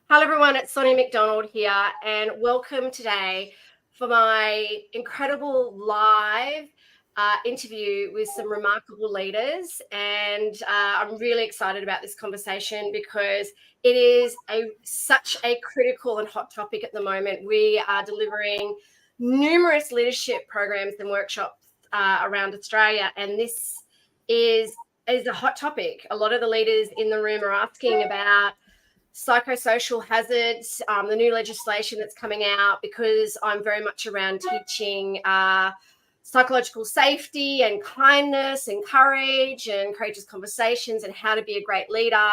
Hello everyone, it's Sonia McDonald here, and welcome today for my incredible live interview with some remarkable leaders. And I'm really excited about this conversation because it is such a critical and hot topic at the moment. We are delivering numerous leadership programs and workshops around Australia, and this is a hot topic. A lot of the leaders in the room are asking about psychosocial hazards, the new legislation that's coming out, because I'm very much around teaching psychological safety and kindness and courageous conversations and how to be a great leader.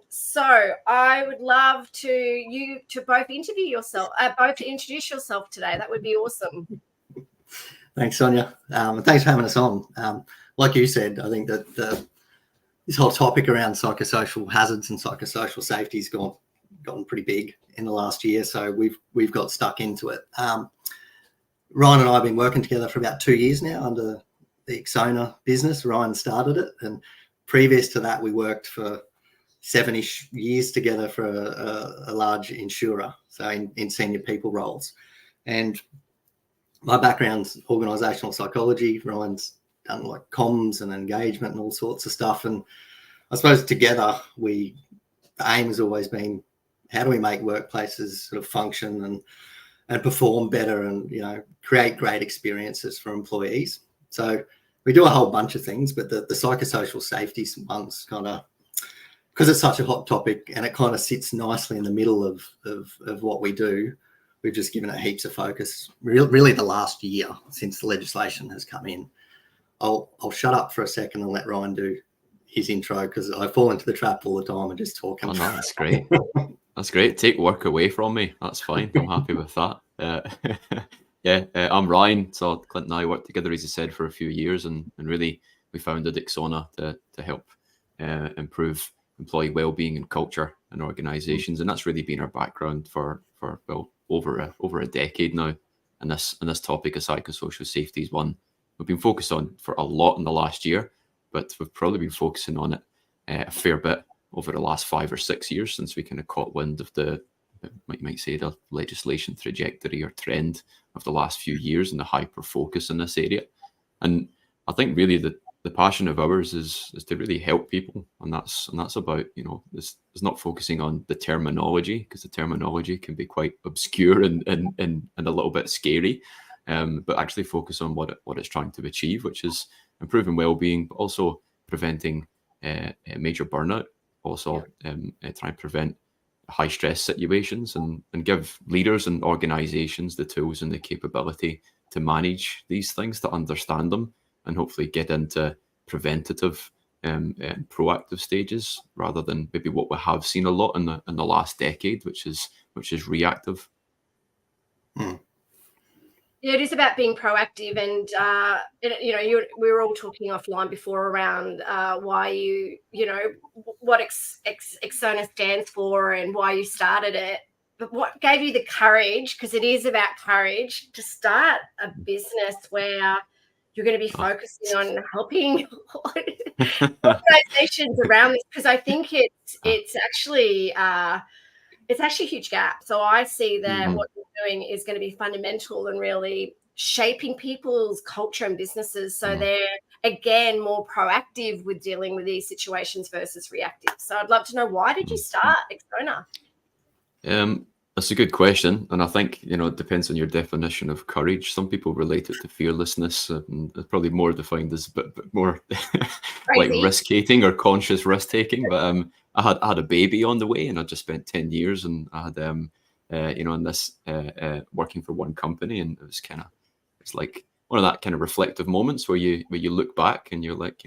So I would love you to both introduce yourself today. That would be awesome. Thanks, Sonia. Thanks for having us on. Like you said, I think that this whole topic around psychosocial hazards and psychosocial safety has gotten pretty big in the last year, so we've got stuck into it. Ryan and I have been working together for about 2 years now under the Sonia business. Ryan started it, and previous to that, we worked for 7-ish years together for a large insurer, so in senior people roles. And my background's organisational psychology. Ryan's done like comms and engagement and all sorts of stuff. And I suppose together the aim has always been, how do we make workplaces sort of function and perform better and, create great experiences for employees. So we do a whole bunch of things, but the psychosocial safety one's kind of, because it's such a hot topic and it kind of sits nicely in the middle of what we do, we've just given it heaps of focus, really the last year since the legislation has come in. I'll shut up for a second and let Ryan do his intro, because I fall into the trap all the time and just talking. Oh, no, that's great. That's great. Take work away from me. That's fine. I'm happy with that. I'm Ryan. So Clint and I worked together, as you said, for a few years, and really we founded Sonia to help improve employee wellbeing and culture in organisations, and that's really been our background for over a decade now. And this topic of psychosocial safety is one we've been focused on for a lot in the last year, but we've probably been focusing on it a fair bit over the last 5 or 6 years since we kind of caught wind of the legislation trajectory or trend of the last few years and the hyper focus in this area. And I think really the passion of ours is to really help people, and that's about, it's not focusing on the terminology, because the terminology can be quite obscure and a little bit scary. But actually focus on what it's trying to achieve, which is improving well-being, but also preventing major burnout, also try and prevent high stress situations and give leaders and organizations the tools and the capability to manage these things, to understand them, and hopefully get into preventative and proactive stages, rather than maybe what we have seen a lot in the last decade, which is reactive. Yeah, it is about being proactive, and we were all talking offline before around why what Exona stands for and why you started it. But what gave you the courage, because it is about courage, to start a business where you're going to be focusing on helping organizations around this? Because I think it's actually a huge gap. So I see that what you're doing is going to be fundamental and really shaping people's culture and businesses, so they're, again, more proactive with dealing with these situations versus reactive. So I'd love to know, why did you start Exona? That's a good question, and I think it depends on your definition of courage. Some people relate it to fearlessness, and it's probably more defined as but more like risk-taking or conscious risk-taking. But I had a baby on the way, and I just spent 10 years, and I had in this working for one company, and it's like one of that kind of reflective moments where you look back and you're like,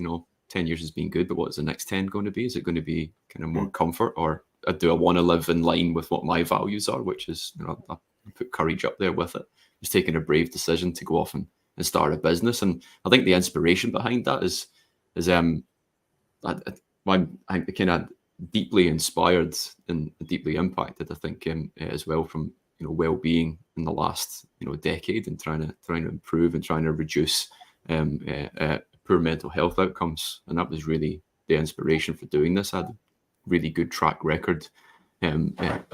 10 years has been good, but what's the next 10 going to be? Is it going to be kind of more comfort, or do I want to live in line with what my values are, which is, I put courage up there with it. Just taking a brave decision to go off and start a business. And I think the inspiration behind that is I'm kind of deeply inspired and deeply impacted, I think, as well, from well-being in the last decade, and trying to improve and trying to reduce poor mental health outcomes. And that was really the inspiration for doing this. I had a really good track record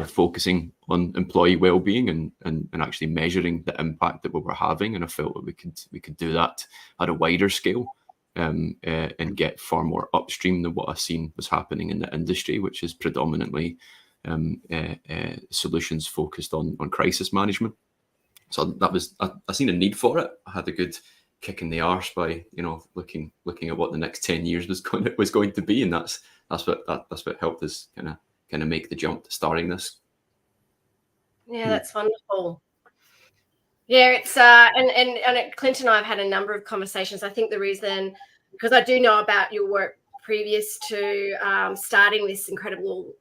focusing on employee well-being and actually measuring the impact that we were having. And I felt that we could do that at a wider scale, and get far more upstream than what I've seen was happening in the industry, which is predominantly solutions focused on crisis management. So that was, I seen a need for it. I had a good kick in the arse by, looking at what the next 10 years was going to be, and that's what helped us kind of make the jump to starting this. Yeah, that's wonderful. Yeah, it's and Clint and I have had a number of conversations. I think the reason, because I do know about your work previous to starting this incredible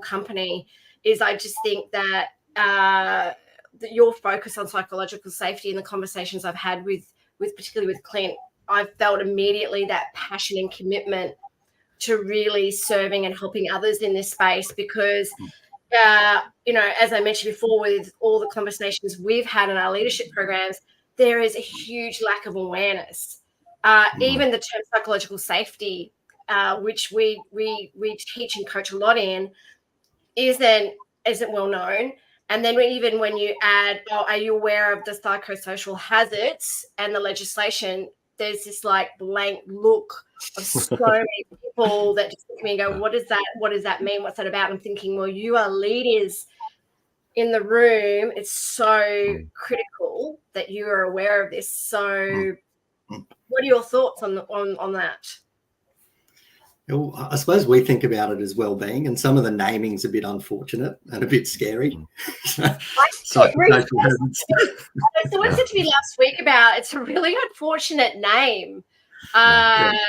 company, is I just think that your focus on psychological safety and the conversations I've had with particularly with Clint, I've felt immediately that passion and commitment to really serving and helping others in this space, because as I mentioned before, with all the conversations we've had in our leadership programs, there is a huge lack of awareness. Even the term psychological safety, which we teach and coach a lot in, isn't well known. And then even when you add, are you aware of the psychosocial hazards and the legislation, there's this like blank look of so many people that just look at me and go, what does that mean? What's that about? I'm thinking, well, you are leaders in the room. It's so critical that you are aware of this. So what are your thoughts on that? Well, I suppose we think about it as well-being, and some of the naming's a bit unfortunate and a bit scary. So someone said to me last week about it's a really unfortunate name. I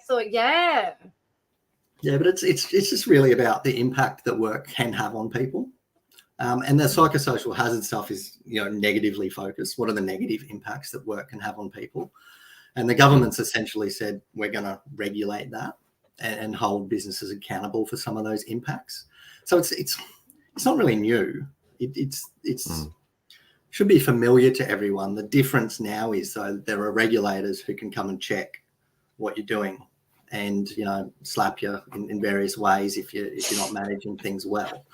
thought, yeah, but it's just really about the impact that work can have on people, and the psychosocial hazard stuff is negatively focused. What are the negative impacts that work can have on people? And the government's essentially said we're going to regulate that and hold businesses accountable for some of those impacts. So it's not really new. It's should be familiar to everyone. The difference now is though there are regulators who can come and check what you're doing and slap you in various ways if you're not managing things well.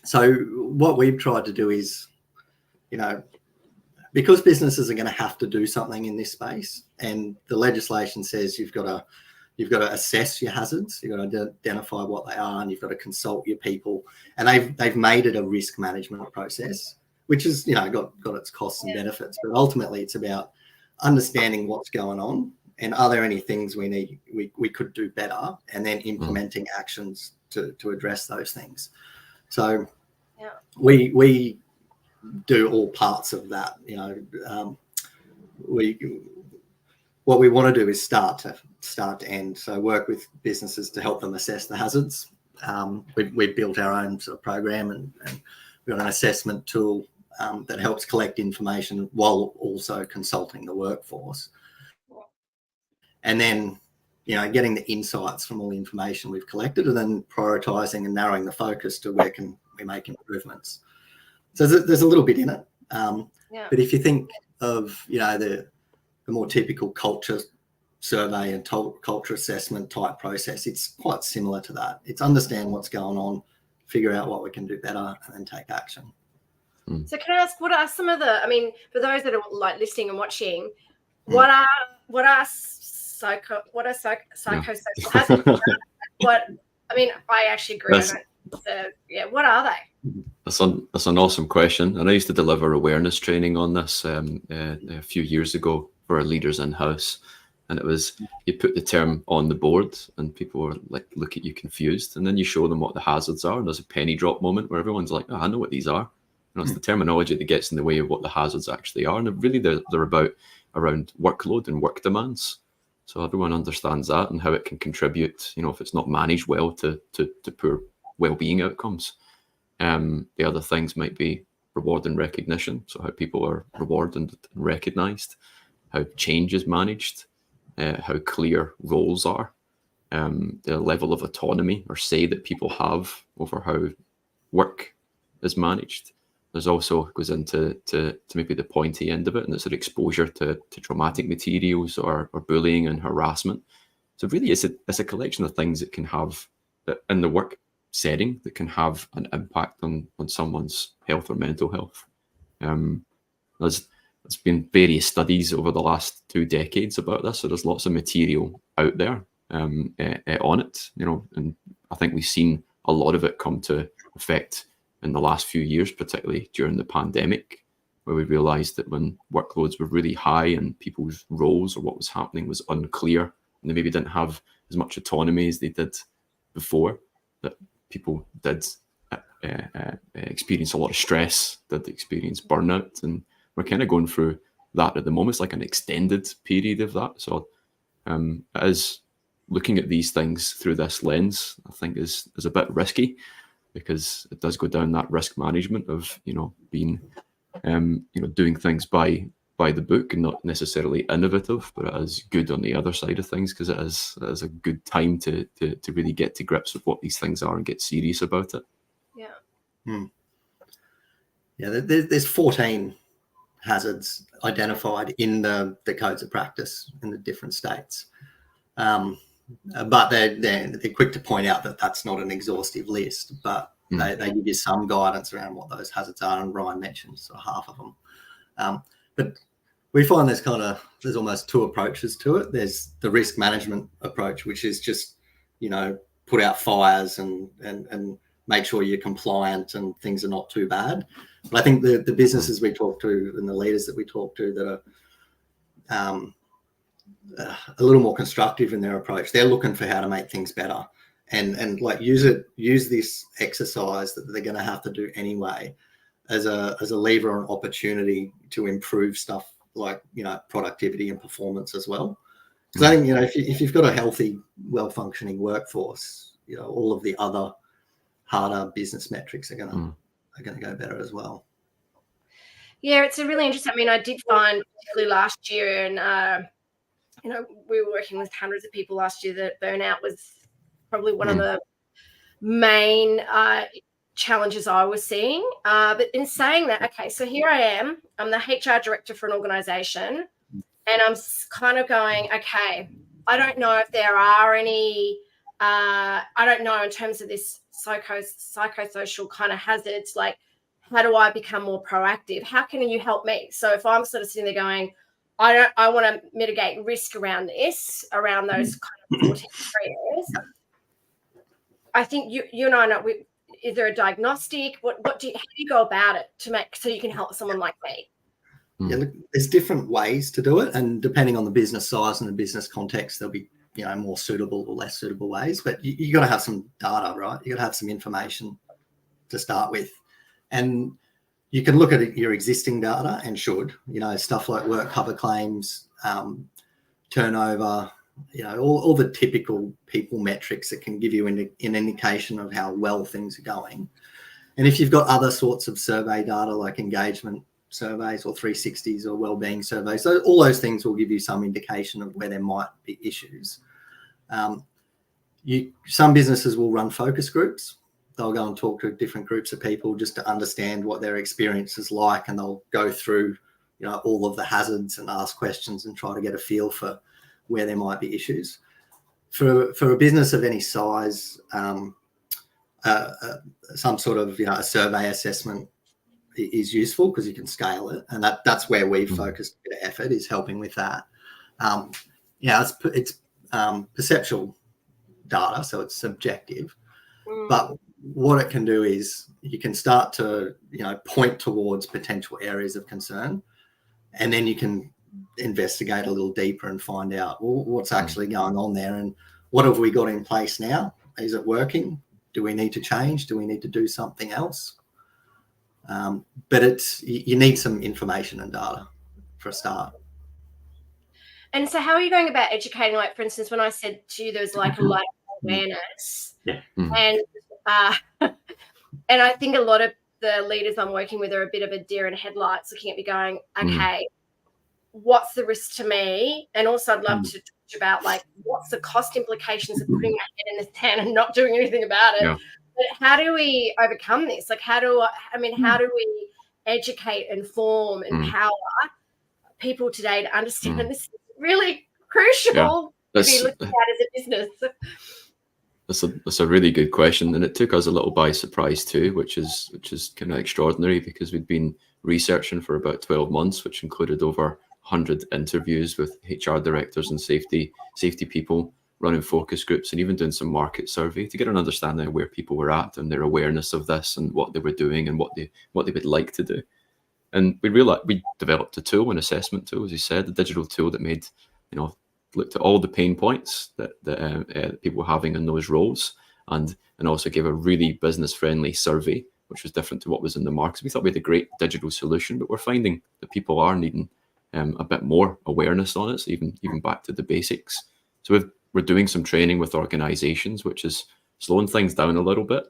So what we've tried to do is because businesses are going to have to do something in this space, and the legislation says you've got to assess your hazards, you've got to identify what they are, and you've got to consult your people. And they've made it a risk management process, which has got its costs and benefits. But ultimately, it's about understanding what's going on and are there any things we could do better, and then implementing actions to address those things. So we do all parts of that. What we want to do is start to end. So work with businesses to help them assess the hazards. We've built our own sort of program, and we've got an assessment tool that helps collect information while also consulting the workforce. And then, getting the insights from all the information we've collected, and then prioritizing and narrowing the focus to where can we make improvements. So there's a little bit in it. But if you think of, the more typical culture survey and culture assessment type process, it's quite similar to that. It's understand what's going on, figure out what we can do better, and then take action. So can I ask, what are some of the, for those that are like listening and watching, what are psychosocial hazards? I actually agree. What are they? That's an awesome question. And I used to deliver awareness training on this a few years ago for our leaders in-house. And it was, you put the term on the board and people were like, look at you confused. And then you show them what the hazards are. And there's a penny drop moment where everyone's like, I know what these are. It's the terminology that gets in the way of what the hazards actually are. And really they're about around workload and work demands. So everyone understands that and how it can contribute, if it's not managed well, to poor well-being outcomes. The other things might be reward and recognition. So how people are rewarded and recognized, how change is managed, how clear roles are, the level of autonomy or say that people have over how work is managed. There's also goes into maybe the pointy end of it, and it's an exposure to traumatic materials or bullying and harassment. So really, it's a collection of things that can have in the work setting that can have an impact on someone's health or mental health. There's been various studies over the last 2 decades about this, so there's lots of material out there on it, and I think we've seen a lot of it come to effect in the last few years, particularly during the pandemic, where we realized that when workloads were really high and people's roles or what was happening was unclear, and they maybe didn't have as much autonomy as they did before, that people did experience a lot of stress, did experience burnout, and we're kind of going through that at the moment. It's like an extended period of that. So as looking at these things through this lens, I think is a bit risky, because it does go down that risk management of being doing things by the book and not necessarily innovative, but it is good on the other side of things, because it is a good time to really get to grips with what these things are and get serious about it. Yeah, there's 14 hazards identified in the codes of practice in the different states, but they're quick to point out that that's not an exhaustive list, but they give you some guidance around what those hazards are, and Ryan mentioned sort of half of them. But we find there's almost 2 approaches to it. There's the risk management approach, which is just put out fires and make sure you're compliant and things are not too bad. But I think the businesses we talk to and the leaders that we talk to that are a little more constructive in their approach, they're looking for how to make things better and like use this exercise that they're going to have to do anyway as a lever or an opportunity to improve stuff like productivity and performance as well. Because I think if you've got a healthy, well-functioning workforce, all of the other harder business metrics are going to go better as well. Yeah, it's a really interesting. I mean, I did find particularly last year, and we were working with hundreds of people last year, that burnout was probably one of the main challenges I was seeing. But in saying that, okay, so here I am. I'm the HR director for an organisation, and I'm kind of going, okay, I don't know if there are any. I don't know in terms of this psychosocial kind of hazards, like how do I become more proactive? How can you help me? So if I'm sort of sitting there going, I want to mitigate risk around this, around those kind of 14 areas. I think you and I know, is there a diagnostic? How do you go about it to make so you can help someone like me? Yeah, look, there's different ways to do it, and depending on the business size and the business context, there'll be more suitable or less suitable ways. But you got to have some data, right? You got to have some information to start with, and you can look at your existing data and should stuff like work cover claims, turnover, all the typical people metrics that can give you an indication of how well things are going. And if you've got other sorts of survey data like engagement surveys or 360s or wellbeing surveys, so all those things will give you some indication of where there might be issues. Some businesses will run focus groups. They'll go and talk to different groups of people just to understand what their experience is like, and they'll go through all of the hazards and ask questions and try to get a feel for where there might be issues. For a business of any size, some sort of a survey assessment is useful because you can scale it, and that's where we focused a bit of effort, is helping with that. It's perceptual data, so it's subjective, but what it can do is you can start to point towards potential areas of concern, and then you can investigate a little deeper and find out what's actually going on there, and what have we got in place now? Is it working? Do we need to change? Do we need to do something else? But you need some information and data for a start. And so how are you going about educating? Like, for instance, when I said to you there was like a lack of awareness, and I think a lot of the leaders I'm working with are a bit of a deer in headlights, looking at me going, okay, what's the risk to me? And also I'd love to talk about like what's the cost implications of putting my head in the sand and not doing anything about it. But how do we overcome this? Like how do we educate, inform, empower people today to understand this is really crucial to be looking at as a business? That's a really good question, and it took us a little by surprise too, which is kind of extraordinary, because we'd been researching for about 12 months, which included over 100 interviews with HR directors and safety people, running focus groups, and even doing some market survey to get an understanding of where people were at and their awareness of this and what they were doing and what they would like to do. And we realized we developed a tool, an assessment tool, as you said, a digital tool that made, looked at all the pain points that people were having in those roles, and also gave a really business friendly survey, which was different to what was in the market. So we thought we had a great digital solution, but we're finding that people are needing a bit more awareness on it, so even back to the basics. So we're doing some training with organizations, which is slowing things down a little bit,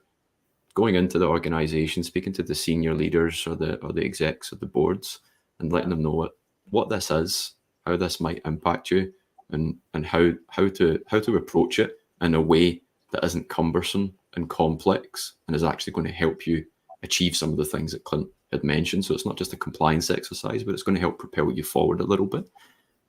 going into the organization, speaking to the senior leaders or the execs of the boards, and letting them know what this is, how this might impact you, and how to approach it in a way that isn't cumbersome and complex, and is actually going to help you achieve some of the things that Clint had mentioned. So it's not just a compliance exercise, but it's going to help propel you forward a little bit.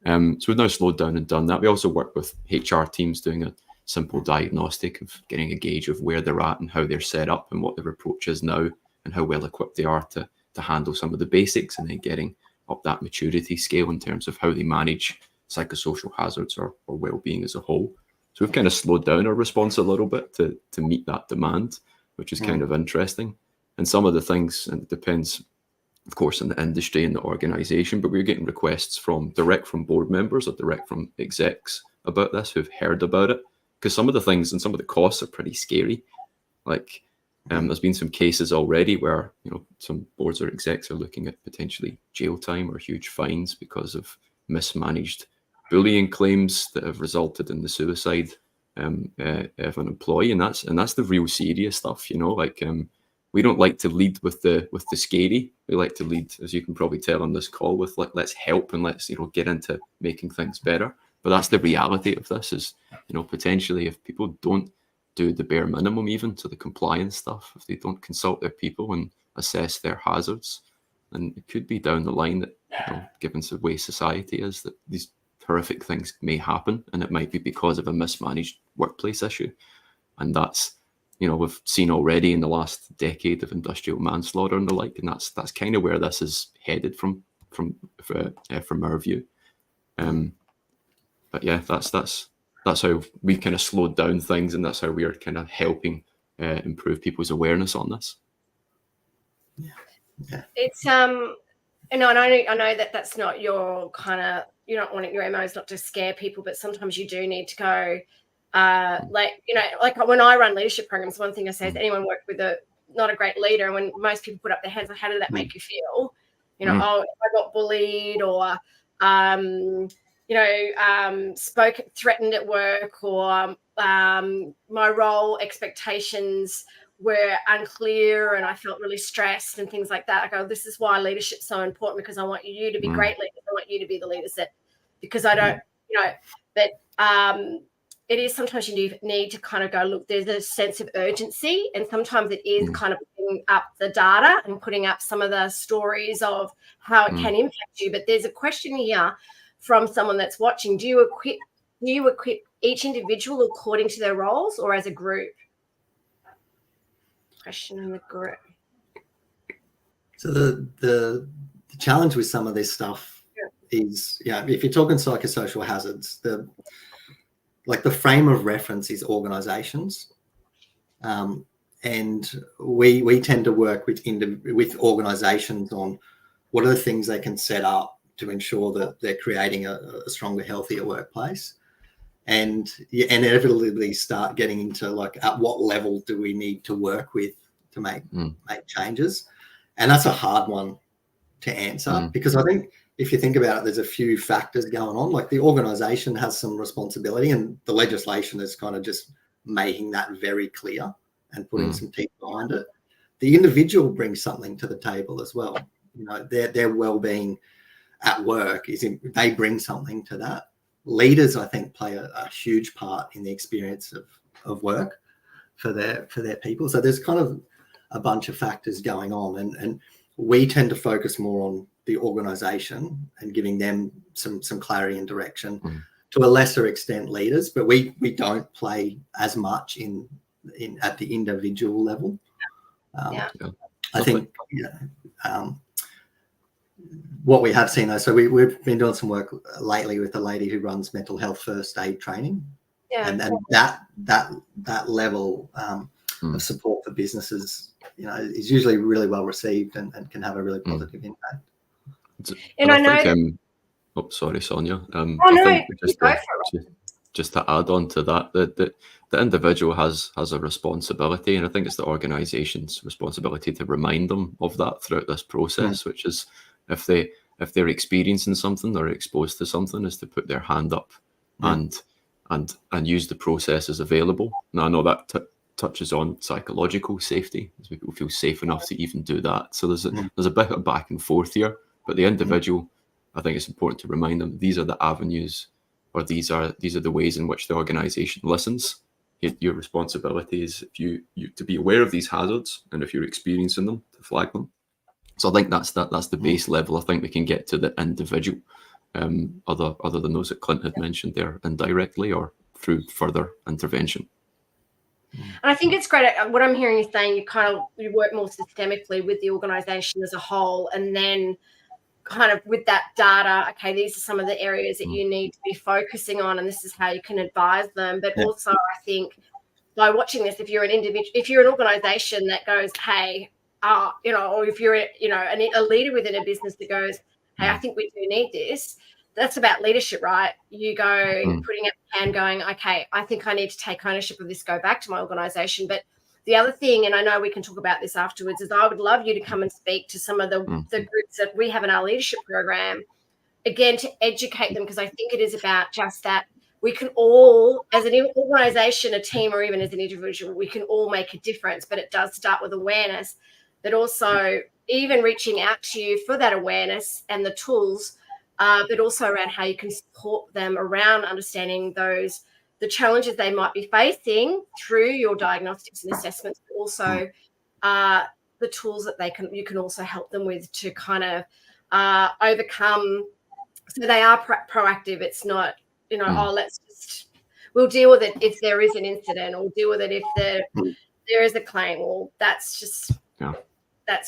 So we've now slowed down and done that. We also work with HR teams doing a simple diagnostic of getting a gauge of where they're at and how they're set up and what their approach is now and how well equipped they are to handle some of the basics, and then getting up that maturity scale in terms of how they manage psychosocial hazards or well-being as a whole. So we've kind of slowed down our response a little bit to meet that demand, which is kind of interesting. And some of the things, and it depends, of course, on the industry and the organization, but we're getting requests direct from board members or direct from execs about this who've heard about it, because some of the things and some of the costs are pretty scary. Like there's been some cases already where some boards or execs are looking at potentially jail time or huge fines because of mismanaged bullying claims that have resulted in the suicide of an employee, and that's the real serious stuff. We don't like to lead with the scary. We like to lead, as you can probably tell on this call, with let's help and let's get into making things better. But that's the reality of this is, potentially if people don't do the bare minimum, even to the compliance stuff, if they don't consult their people and assess their hazards, then it could be down the line that, given the way society is, that these horrific things may happen, and it might be because of a mismanaged workplace issue. And that's, we've seen already in the last decade of industrial manslaughter and the like, and that's kind of where this is headed from our view. But yeah, that's how we kind of slowed down things, and that's how we are kind of helping improve people's awareness on this. Yeah. It's I know that that's not your kind of, you don't want your MO is not to scare people, but sometimes you do need to go. Like when I run leadership programs, one thing I say is anyone work with not a great leader, and when most people put up their hands, like, how did that make you feel? Oh, if I got bullied or threatened at work, or my role expectations were unclear and I felt really stressed and things like that. I go, this is why leadership's so important, because I want you to be great leaders. I want you to be the leaders because I don't, that it is sometimes you need to kind of go, look, there's a sense of urgency, and sometimes it is kind of putting up the data and putting up some of the stories of how it can impact you. But there's a question here from someone that's watching. Do you equip each individual according to their roles or as a group? Question in the group. So the challenge with some of this stuff is, if you're talking psychosocial hazards, the frame of reference is organizations, and we tend to work with organizations on what are the things they can set up to ensure that they're creating a stronger, healthier workplace. And you inevitably start getting into at what level do we need to work with to make changes? And that's a hard one to answer, because I think if you think about it, there's a few factors going on. Like the organization has some responsibility, and the legislation is kind of just making that very clear and putting some teeth behind it. The individual brings something to the table as well. Their well-being at work they bring something to that. Leaders, I think, play a huge part in the experience of work for their people. So there's kind of a bunch of factors going on, and we tend to focus more on the organization and giving them some clarity and direction. to a lesser extent leaders, but we don't play as much in at the individual level. I think what we have seen though, so we've been doing some work lately with a lady who runs mental health first aid training, and that level of support for businesses, is usually really well received and can have a really positive impact. And I think, sorry, Sonia. I think just to add on to that, the individual has a responsibility, and I think it's the organisation's responsibility to remind them of that throughout this process, which is if they're experiencing something or exposed to something, is to put their hand up and use the processes available. Now, I know that touches on psychological safety, as people feel safe enough to even do that. So there's a bit of back and forth here, but the individual, I think it's important to remind them these are the avenues, or these are the ways in which the organisation listens. Your responsibility is you to be aware of these hazards, and if you're experiencing them, to flag them. So I think that's the base level. I think we can get to the individual, other than those that Clint had mentioned there, indirectly or through further intervention. And I think it's great. What I'm hearing you saying, you work more systemically with the organisation as a whole, and then kind of with that data, okay, these are some of the areas that you need to be focusing on, and this is how you can advise them. But also, I think by watching this, if you're an organisation that goes, hey, or if you're a leader within a business that goes, hey, I think we do need this. That's about leadership, right? You go putting up a hand going, okay, I think I need to take ownership of this, go back to my organisation. But the other thing, and I know we can talk about this afterwards, is I would love you to come and speak to some of the groups that we have in our leadership program, again, to educate them, because I think it is about just that we can all, as an organisation, a team, or even as an individual, we can all make a difference, but it does start with awareness, but also even reaching out to you for that awareness and the tools, but also around how you can support them around understanding the challenges they might be facing through your diagnostics and assessments, but also the tools that you can also help them with to kind of overcome. So they are proactive. It's not, we'll deal with it if there is an incident, or deal with it if there is a claim. Well, that's just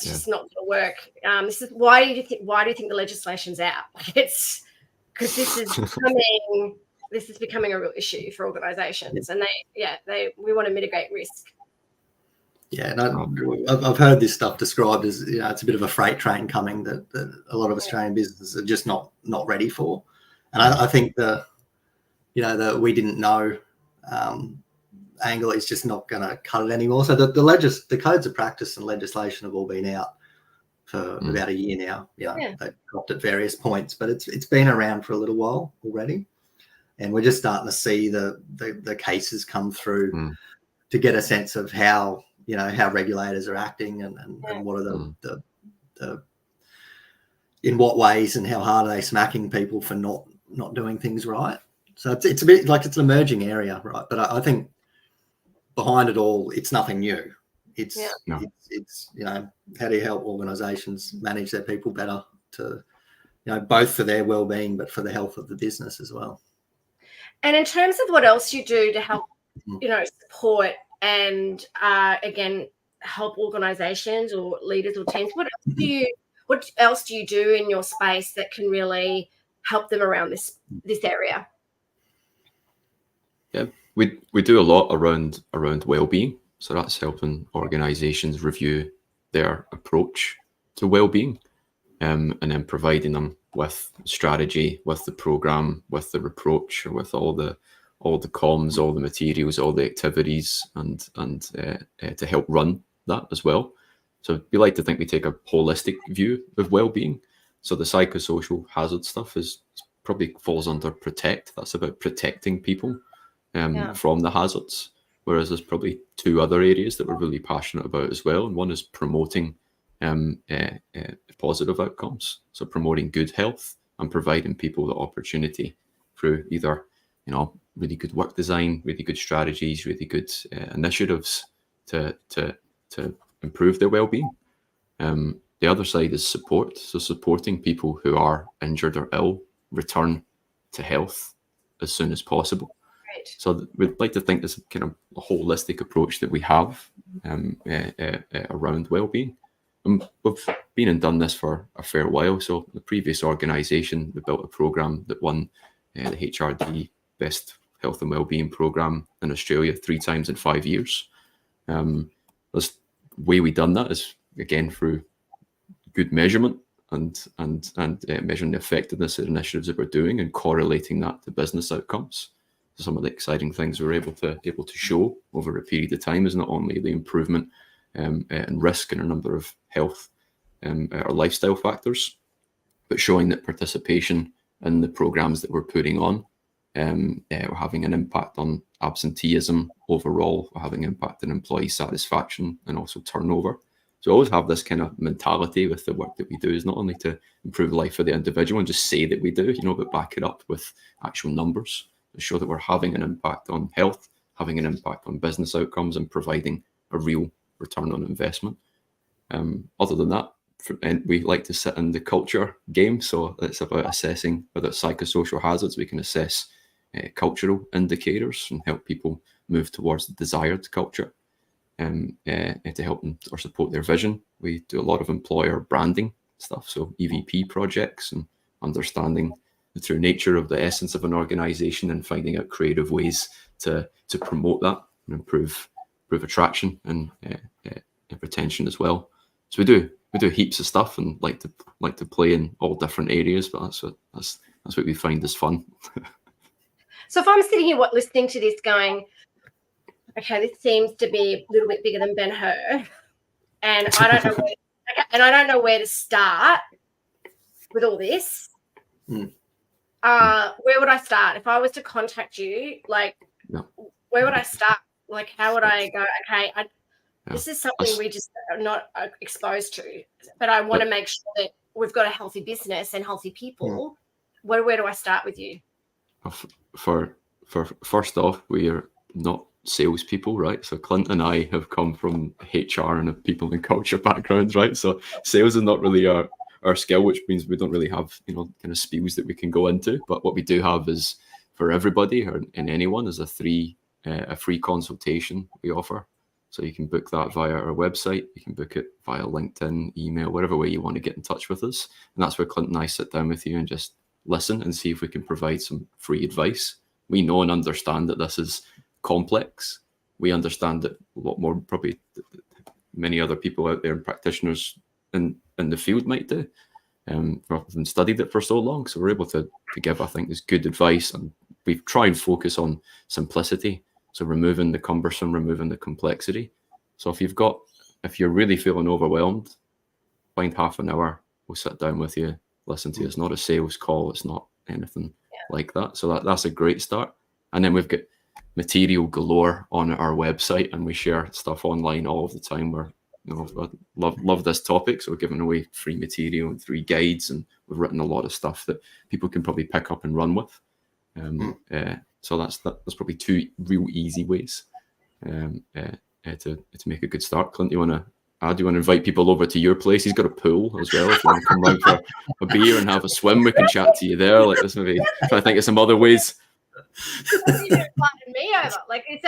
just not going to work. This is why do you think the legislation's out? It's because this is becoming a real issue for organisations, and we want to mitigate risk. Yeah, and I've heard this stuff described as it's a bit of a freight train coming that a lot of Australian businesses are just not ready for, and I think the we didn't know angle is just not going to cut it anymore. So the codes of practice and legislation have all been out for about a year now. They've dropped at various points, but it's been around for a little while already, and we're just starting to see the cases come through to get a sense of how regulators are acting and what are the in what ways and how hard are they smacking people for not doing things right. So it's a bit like it's an emerging area, right? But I think behind it all, it's nothing new. It's how do you help organisations manage their people better to both for their well-being but for the health of the business as well. And in terms of what else you do to help support and again help organisations or leaders or teams, what else do you do in your space that can really help them around this area? Yeah, we do a lot around well-being. So that's helping organisations review their approach to well-being, and then providing them with strategy, with the programme, with the approach, or with all the comms, all the materials, all the activities, and to help run that as well. So we like to think we take a holistic view of well-being. So the psychosocial hazard stuff probably falls under protect. That's about protecting people from the hazards. Whereas there's probably two other areas that we're really passionate about as well. And one is promoting positive outcomes. So promoting good health and providing people the opportunity through either, really good work design, really good strategies, really good initiatives to improve their well-being. The other side is support. So supporting people who are injured or ill return to health as soon as possible. Right. So we'd like to think this kind of holistic approach that we have around wellbeing. And we've been and done this for a fair while. So the previous organisation, we built a programme that won the HRD Best Health and Wellbeing Programme in Australia 3 times in 5 years. The way we done that is, again, through good measurement and measuring the effectiveness of the initiatives that we're doing and correlating that to business outcomes. So some of the exciting things we're able to show over a period of time is not only the improvement and risk in a number of health or lifestyle factors, but showing that participation in the programs that we're putting on, we're having an impact on absenteeism overall, we're having an impact on employee satisfaction and also turnover. So we always have this kind of mentality with the work that we do, is not only to improve the life of the individual and just say that we do, but back it up with actual numbers to show that we're having an impact on health, having an impact on business outcomes, and providing a real return on investment. Other than that, we like to sit in the culture game. So it's about assessing whether it's psychosocial hazards. We can assess cultural indicators and help people move towards the desired culture to help them or support their vision. We do a lot of employer branding stuff, so EVP projects and understanding the true nature of the essence of an organization and finding out creative ways to promote that and improve attraction and retention as well. So we do heaps of stuff and like to play in all different areas, but that's what we find is fun. So if I'm sitting here listening to this going, okay, this seems to be a little bit bigger than Ben-Hur, and I don't know where to start with all this. Where would I start if I was to contact you? Where would I start? Like, how would I go? Okay, this is something we just are not exposed to, but I want to make sure that we've got a healthy business and healthy people. Where do I start with you? For first off, we are not salespeople, right? So Clint and I have come from HR and a people and culture backgrounds, right? So sales is not really our skill, which means we don't really have kind of spiels that we can go into. But what we do have is, for everybody and anyone, is a free consultation we offer. So you can book that via our website, you can book it via LinkedIn, email, whatever way you want to get in touch with us. And that's where Clint and I sit down with you and just listen and see if we can provide some free advice. We know and understand that this is complex. We understand it a lot more probably many other people out there and practitioners in the field might do, rather than studied it for so long. So we're able to give, I think, this good advice, and we try and focus on simplicity. So removing the cumbersome, removing the complexity. So if you're really feeling overwhelmed, find half an hour, we'll sit down with you, listen to you. It's not a sales call, it's not anything like that. So that's a great start. And then we've got material galore on our website, and we share stuff online all of the time. I love this topic, so we're giving away free material and free guides, and we've written a lot of stuff that people can probably pick up and run with. So that's probably 2 real easy ways to make a good start. Clint, do you want to invite people over to your place? He's got a pool as well. If you want to come round for a beer and have a swim, we can chat to you there. Like, this maybe try to think of some other ways. You invited me over. Like, it's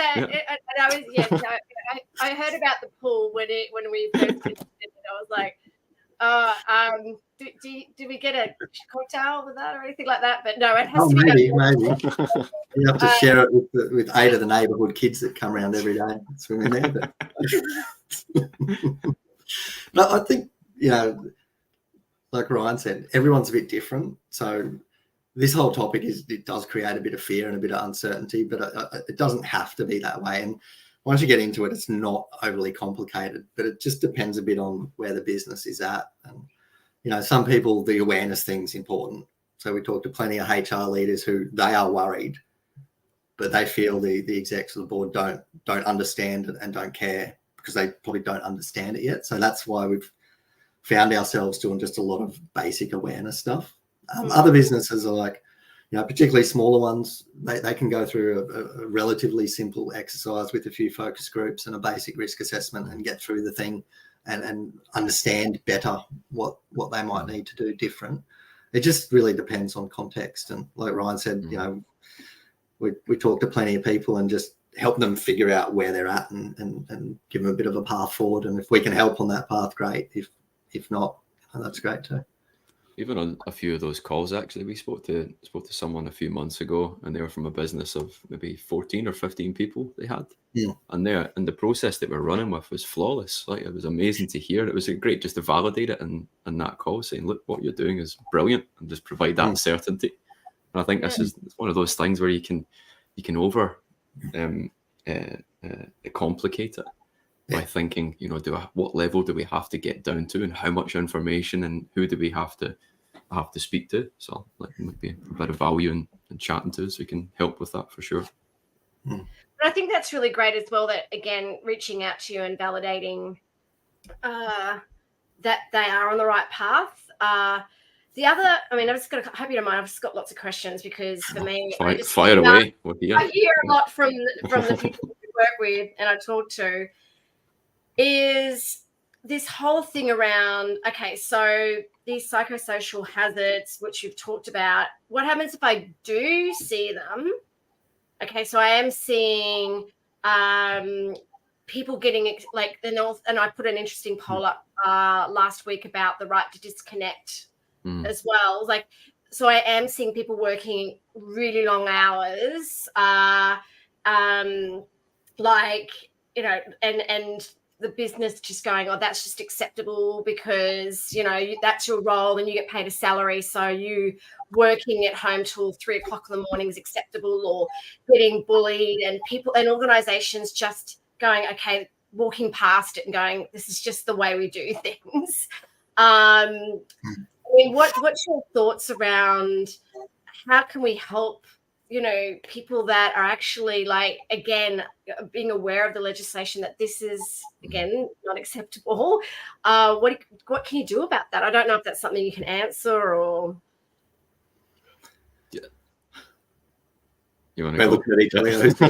I heard about the pool when we first visited, and I was like, do we get a cocktail with that or anything like that? But no, it has to be. Maybe. You have to share it with 8 of the neighbourhood kids that come around every day swimming there. But I think, like Ryan said, everyone's a bit different. So this whole topic it does create a bit of fear and a bit of uncertainty, but it doesn't have to be that way. And once you get into it, it's not overly complicated, but it just depends a bit on where the business is at. And, some people, the awareness thing's important. So we talk to plenty of HR leaders who they are worried, but they feel the execs of the board don't understand it and don't care because they probably don't understand it yet. So that's why we've found ourselves doing just a lot of basic awareness stuff. Other businesses are like, particularly smaller ones, they can go through a relatively simple exercise with a few focus groups and a basic risk assessment and get through the thing and understand better what they might need to do different. It just really depends on context. And like Ryan said, we talk to plenty of people and just help them figure out where they're at and give them a bit of a path forward. And if we can help on that path, great. If not, that's great too. Even on a few of those calls, actually, we spoke to someone a few months ago, and they were from a business of maybe 14 or 15 people they had. Yeah. And the process that we're running with was flawless. Like, it was amazing to hear. It was great just to validate it in that call, saying, look, what you're doing is brilliant, and just provide that certainty. And I think this is one of those things where you can over complicate it by thinking, what level do we have to get down to, and how much information, and who do we have to speak to? So maybe a bit of value in chatting to us. We can help with that for sure. But I think that's really great as well, that, again, reaching out to you and validating that they are on the right path. The other, I mean, I hope you don't mind, I've just got lots of questions, because for me, fire away. I hear a lot from the people we work with and I talk to, is this whole thing around, okay, so these psychosocial hazards, which you've talked about, what happens if I do see them? Okay, so I am seeing people getting and I put an interesting poll up last week about the right to disconnect as well. Like, so I am seeing people working really long hours, and the business just going, oh, that's just acceptable because, that's your role and you get paid a salary. So you working at home till 3 o'clock in the morning is acceptable, or getting bullied, and people and organizations just going, okay, walking past it and going, this is just the way we do things. I mean, what's your thoughts around how can we help, people that are actually, like, again, being aware of the legislation that this is, again, not acceptable? What can you do about that? I don't know if that's something you can answer, or... Yeah. You want to look at each other? That's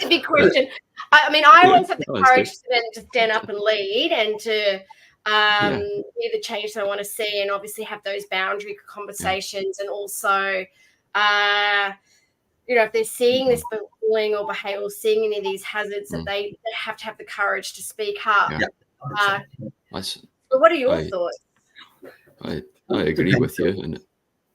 a big question. I mean, I always have the courage to stand up and lead, and to be the change that I want to see, and obviously have those boundary conversations, and also, if they're seeing this bullying or behavior, or seeing any of these hazards, that they have to have the courage to speak up. So what are your thoughts? I agree with you,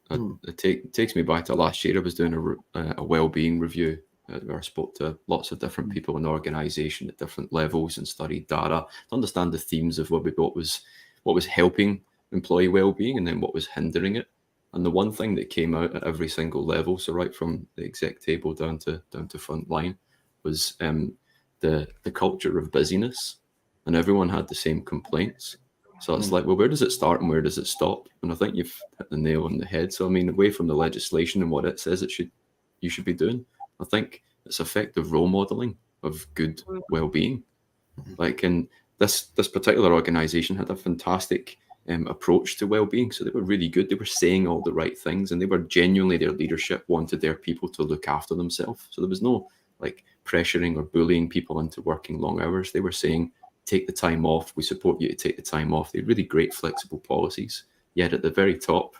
and it takes me back to last year. I was doing a wellbeing review where I spoke to lots of different people in the organisation at different levels and studied data to understand the themes of what was helping employee wellbeing and then what was hindering it. And the one thing that came out at every single level, so right from the exec table down to front line, was the culture of busyness, and everyone had the same complaints. So it's like, well, where does it start and where does it stop? And I think you've hit the nail on the head. So I mean, away from the legislation and what it says you should be doing, I think it's effective role modeling of good well-being. Like, in this particular organisation had a fantastic approach to well-being. So they were really good. They were saying all the right things, and they were genuinely, their leadership wanted their people to look after themselves. So there was no like pressuring or bullying people into working long hours. They were saying, take the time off. We support you to take the time off. They had really great flexible policies. Yet at the very top,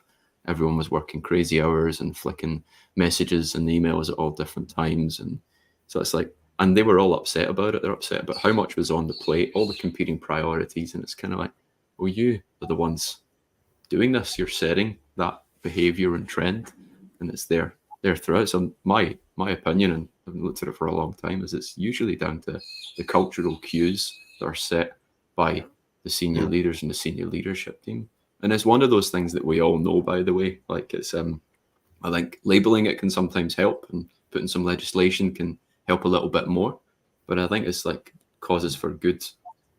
everyone was working crazy hours and flicking messages and emails at all different times. And so it's like, and they were all upset about it. They're upset about how much was on the plate, all the competing priorities. And it's kind of like, well, you are the ones doing this. You're setting that behavior and trend, and it's there throughout. So my opinion, and I've looked at it for a long time, is it's usually down to the cultural cues that are set by the senior leaders and the senior leadership team. And it's one of those things that we all know, by the way. Like, it's I think labeling it can sometimes help, and putting some legislation can help a little bit more. But I think it's like causes for good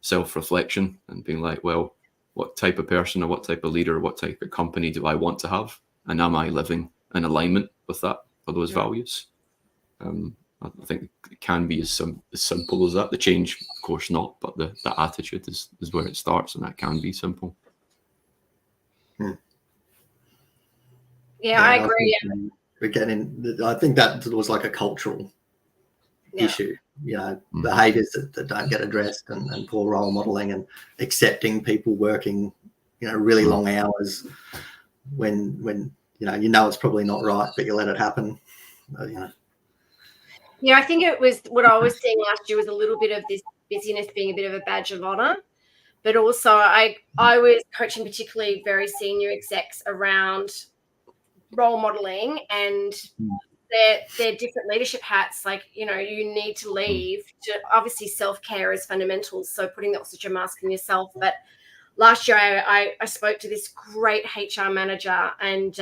self-reflection and being like, well, what type of person or what type of leader or what type of company do I want to have? And am I living in alignment with that, or those values? I think it can be as simple as that. The change, of course, not, but the attitude is where it starts, and that can be simple. Yeah, I agree. I think that was like a cultural issue, behaviors that don't get addressed, and poor role modeling, and accepting people working, really long hours when it's probably not right, but you let it happen. Yeah, I think it was what I was seeing last year was a little bit of this busyness being a bit of a badge of honor. But also I was coaching particularly very senior execs around role modeling and their different leadership hats. Like, you need to leave. Obviously, self-care is fundamental. So putting the oxygen mask on yourself. But last year I spoke to this great HR manager and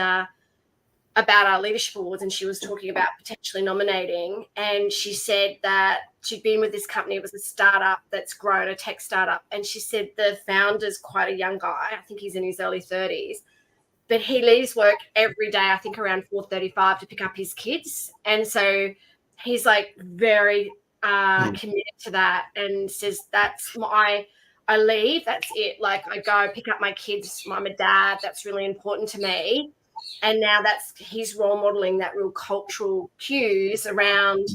about our leadership awards, and she was talking about potentially nominating. And she said that she'd been with this company. It was a startup that's grown, a tech startup. And she said the founder's quite a young guy. I think he's in his early 30s. But he leaves work every day, I think around 4:35 to pick up his kids. And so he's like very committed to that and says, I leave, that's it. Like I go pick up my kids, I'm a dad, that's really important to me. And now he's role modeling that real cultural cues around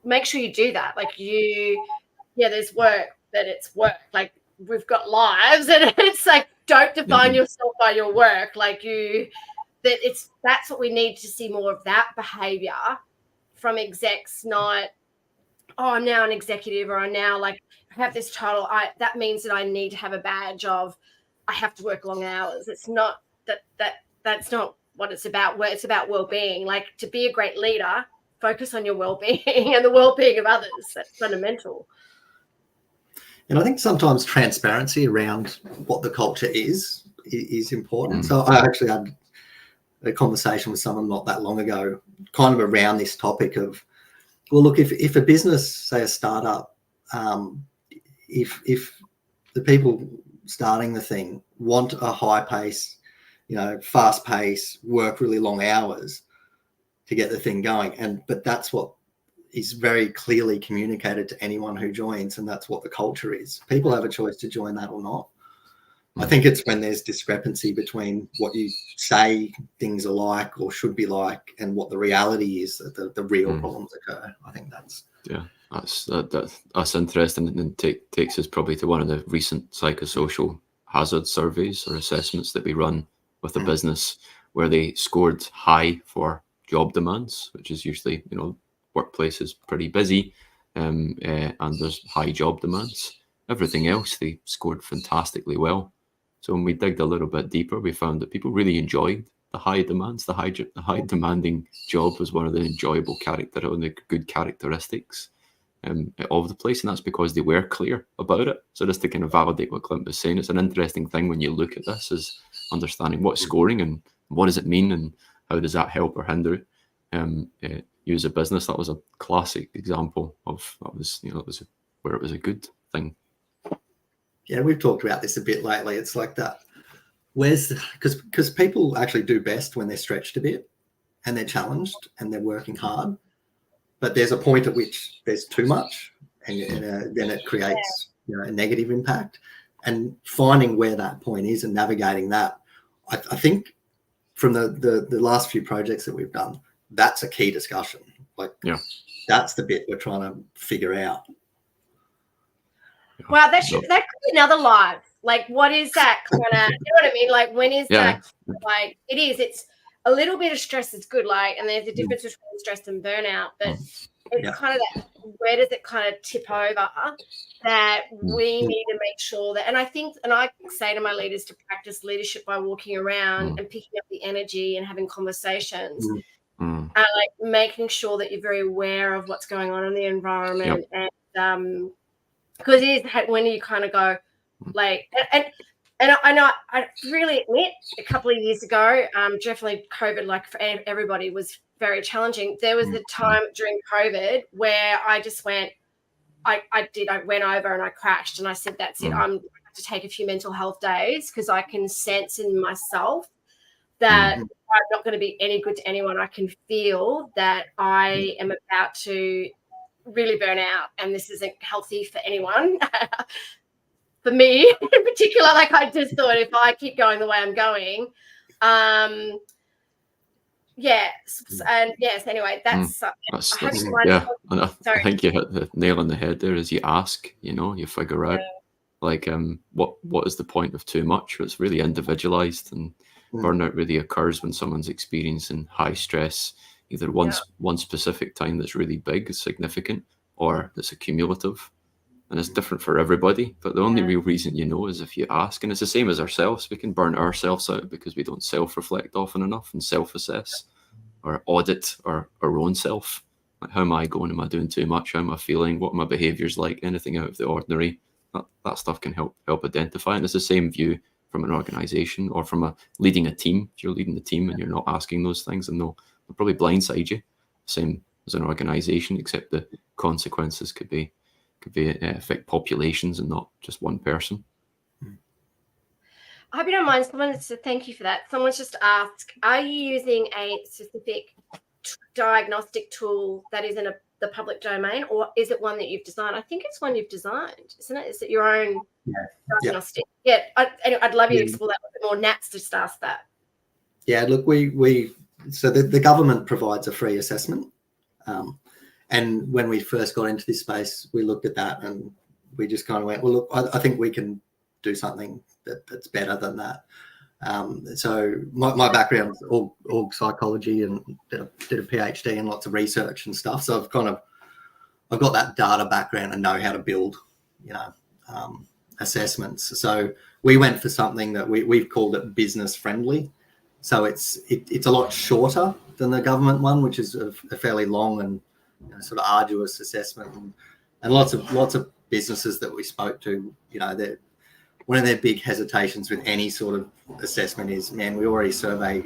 make sure you do that. Like there's work, that it's work. Like we've got lives and it's like, don't define yourself by your work. Like that's what we need to see more of that behavior from execs, not, oh, I'm now an executive or I'm now like I have this title. That means that I need to have a badge of I have to work long hours. It's not that's not what it's about. It's about well-being. Like to be a great leader, focus on your well-being and the well-being of others. That's fundamental. And I think sometimes transparency around what the culture is important. So I actually had a conversation with someone not that long ago, kind of around this topic of, well, look, if a business, say a startup, if the people starting the thing want a high pace, fast pace, work really long hours to get the thing going, but that's what is very clearly communicated to anyone who joins, and that's what the culture is. People have a choice to join that or not. I think it's when there's discrepancy between what you say things are like or should be like and what the reality is, that the real problems occur. I think that's that's interesting, and takes us probably to one of the recent psychosocial hazard surveys or assessments that we run with a business, where they scored high for job demands, which is usually, workplace is pretty busy, and there's high job demands. Everything else they scored fantastically well. So when we digged a little bit deeper, we found that people really enjoyed the high demands. The high demanding job was one of the enjoyable the good characteristics of the place, and that's because they were clear about it. So just to kind of validate what Clint was saying, it's an interesting thing when you look at this, is understanding what's scoring and what does it mean and how does that help or hinder it. You as a business, that was a classic example of where it was a good thing. Yeah, we've talked about this a bit lately. It's like that. Because people actually do best when they're stretched a bit and they're challenged and they're working hard. But there's a point at which there's too much, and then it creates a negative impact. And finding where that point is and navigating that, I think from the last few projects that we've done, that's a key discussion. That's the bit we're trying to figure out. Wow, that could be another live. Like, what is that kind of, you know what I mean? Like, when is that, like, it's a little bit of stress is good, like, and there's a difference between stress and burnout, but it's kind of that, where does it kind of tip over that we need to make sure that, and I think, and I say to my leaders to practice leadership by walking around and picking up the energy and having conversations, like making sure that you're very aware of what's going on in the environment, and because it is when you kind of go like, and I know I really admit a couple of years ago, definitely COVID, like for everybody, was very challenging. There was a time during COVID where I just went, I went over and I crashed and I said, that's it. I'm going to take a few mental health days because I can sense in myself that I'm not going to be any good to anyone. I can feel that I am about to really burn out and this isn't healthy for anyone. For me in particular, like I just thought if I keep going the way I'm going, anyway, that's I think you hit the nail on the head there. As you ask, you figure out like what is the point of too much. It's really individualized, and burnout really occurs when someone's experiencing high stress, either one specific time that's really big, is significant, or that's accumulative. And it's different for everybody. But the only real reason you know is if you ask. And it's the same as ourselves. We can burn ourselves out because we don't self-reflect often enough and self-assess or audit our own self. Like, how am I going? Am I doing too much? How am I feeling? What are my behaviors like? Anything out of the ordinary? That stuff can help identify. And it's the same view from an organization or from leading a team. If you're leading the team and you're not asking those things, then they'll probably blindside you. Same as an organization, except the consequences could affect populations and not just one person. I hope you don't mind. Someone said thank you for that. Someone's just asked, are you using a specific diagnostic tool that is in the public domain, or is it one that you've designed? I think it's one you've designed, isn't it? Is it your own diagnostic? Yeah. I'd love you to explore that a bit more. Nat's just asked that. Yeah, look, so the government provides a free assessment. And when we first got into this space, we looked at that and we just kind of went, well, look, I think we can do something that's better than that. So my background is all psychology and did a PhD and lots of research and stuff. So I've got that data background and know how to build, assessments. So we went for something that we've called it business friendly. So it's a lot shorter than the government one, which is a fairly long and sort of arduous assessment, and lots of businesses that we spoke to, one of their big hesitations with any sort of assessment is, man, we already survey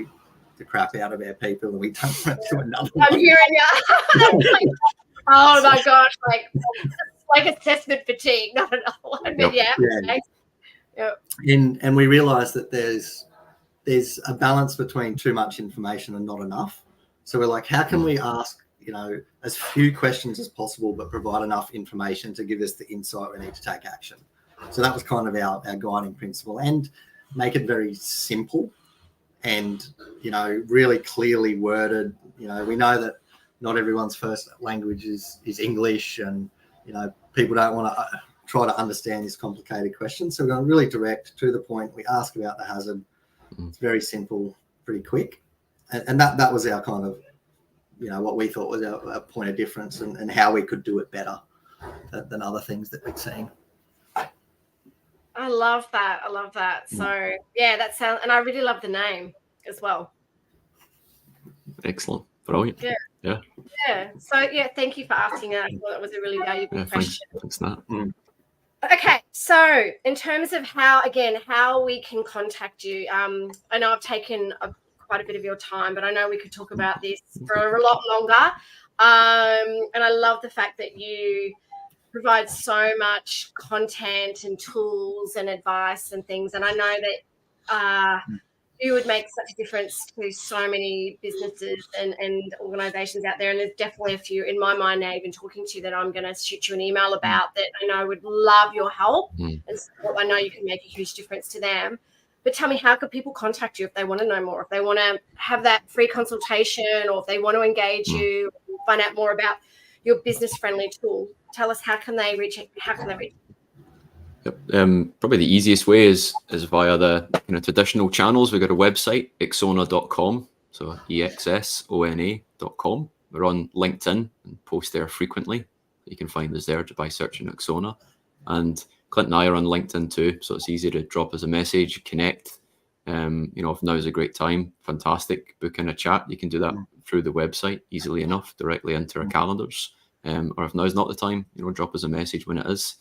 the crap out of our people and we don't want to do another one. I'm hearing you. Oh my gosh, like assessment fatigue, not another one. But And we realised that there's a balance between too much information and not enough. So we're like, how can we ask, as few questions as possible, but provide enough information to give us the insight we need to take action? So that was kind of our guiding principle, and make it very simple and, really clearly worded. We know that not everyone's first language is English, and, people don't want to try to understand this complicated question. So we're going really direct to the point. We ask about the hazard. It's very simple, pretty quick. And that was our kind of, what we thought was our point of difference and how we could do it better than other things that we'd seen. I love that. So that sounds, and I really love the name as well. Excellent. Brilliant. Yeah. So thank you for asking that. I thought that was a really valuable question. Thanks, Nat. Okay, so in terms of how we can contact you, I know I've taken quite a bit of your time, but I know we could talk about this for a lot longer. And I love the fact that you provide so much content and tools and advice and things. And I know that you would make such a difference to so many businesses and organizations out there. And there's definitely a few in my mind now, even talking to you, that I'm going to shoot you an email about that I know would love your help and support. I know you can make a huge difference to them. But tell me, how could people contact you if they want to know more, if they want to have that free consultation, or if they want to engage you, find out more about your business-friendly tool? Tell us, how can they reach it? Yep. Probably the easiest way is via the traditional channels. We've got a website, exona.com, so exsona.com. We're on LinkedIn and post there frequently. You can find us there by searching Exona. And Clint and I are on LinkedIn too, so it's easy to drop us a message, connect. If now's a great time, fantastic, book in a chat. You can do that through the website easily enough, directly into our calendars. Or if now's not the time, drop us a message when it is.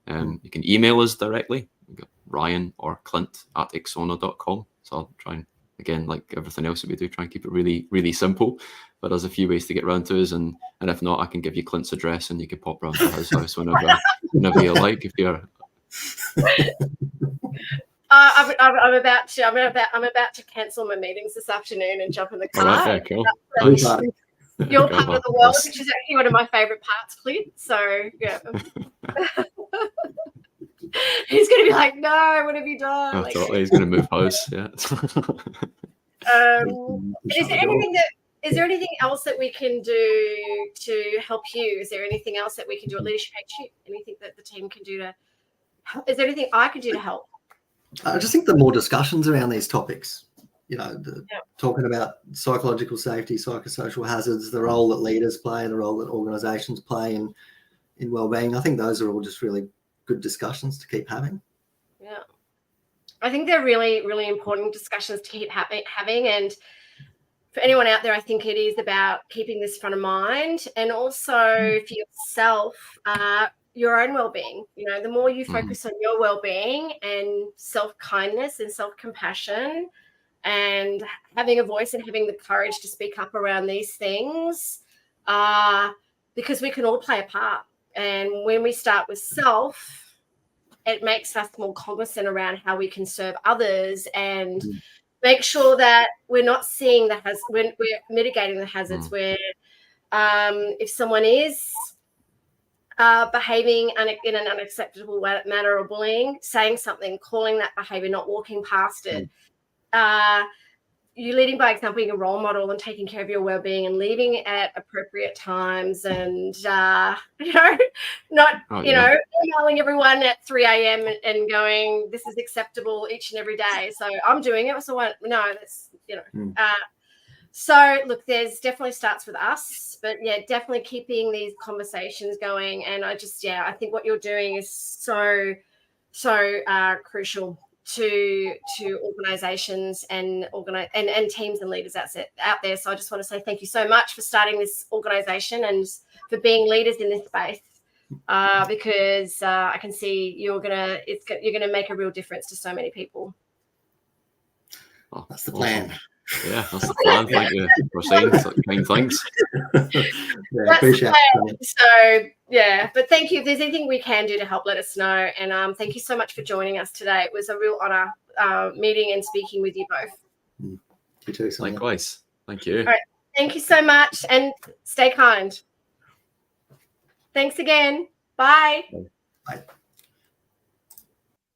You can email us directly. We've got Ryan or Clint at exona.com. So I'll try and, again, like everything else that we do, try and keep it really, really simple. But there's a few ways to get around to us. And if not, I can give you Clint's address and you can pop round to his house whenever you like. If you're I'm about to cancel my meetings this afternoon and jump in the car. All right, cool. Your part of the world, which is actually one of my favourite parts, Clint. So he's going to be like, "No, what have you done?" Oh, totally. He's going to move house. Yeah. Is there anything else that we can do to help you? Is there anything else that we can do at Leadership HQ? Anything that the team can do to help? Is there anything I can do to help? I just think the more discussions around these topics, talking about psychological safety, psychosocial hazards, the role that leaders play, the role that organisations play in wellbeing. I think those are all just really good discussions to keep having. Yeah, I think they're really, really important discussions to keep having. And for anyone out there, I think it is about keeping this front of mind, and also for yourself, your own well-being. The more you focus on your well-being and self-kindness and self-compassion and having a voice and having the courage to speak up around these things, because we can all play a part. And when we start with self, it makes us more cognizant around how we can serve others and make sure that we're not seeing when we're mitigating the hazards, where if someone is behaving in an unacceptable manner or bullying, saying something, calling that behavior, not walking past it. You leading by example, being a role model and taking care of your well-being and leaving at appropriate times, and not emailing everyone at 3 a.m. and going, this is acceptable each and every day, so I'm doing it, so that's so look, there's definitely starts with us, but definitely keeping these conversations going. And I think what you're doing is so crucial to organizations and teams and leaders out there. So I just want to say thank you so much for starting this organization and for being leaders in this space, because I can see you're gonna make a real difference to so many people. Oh, that's the plan. Yeah, that's the plan. Thank you for saying such kind things. Appreciate it. So but thank you. If there's anything we can do to help, let us know. And thank you so much for joining us today. It was a real honor meeting and speaking with you both. You too, Sonia. Likewise. Thank you. All right. Thank you so much, and stay kind. Thanks again. Bye. Bye.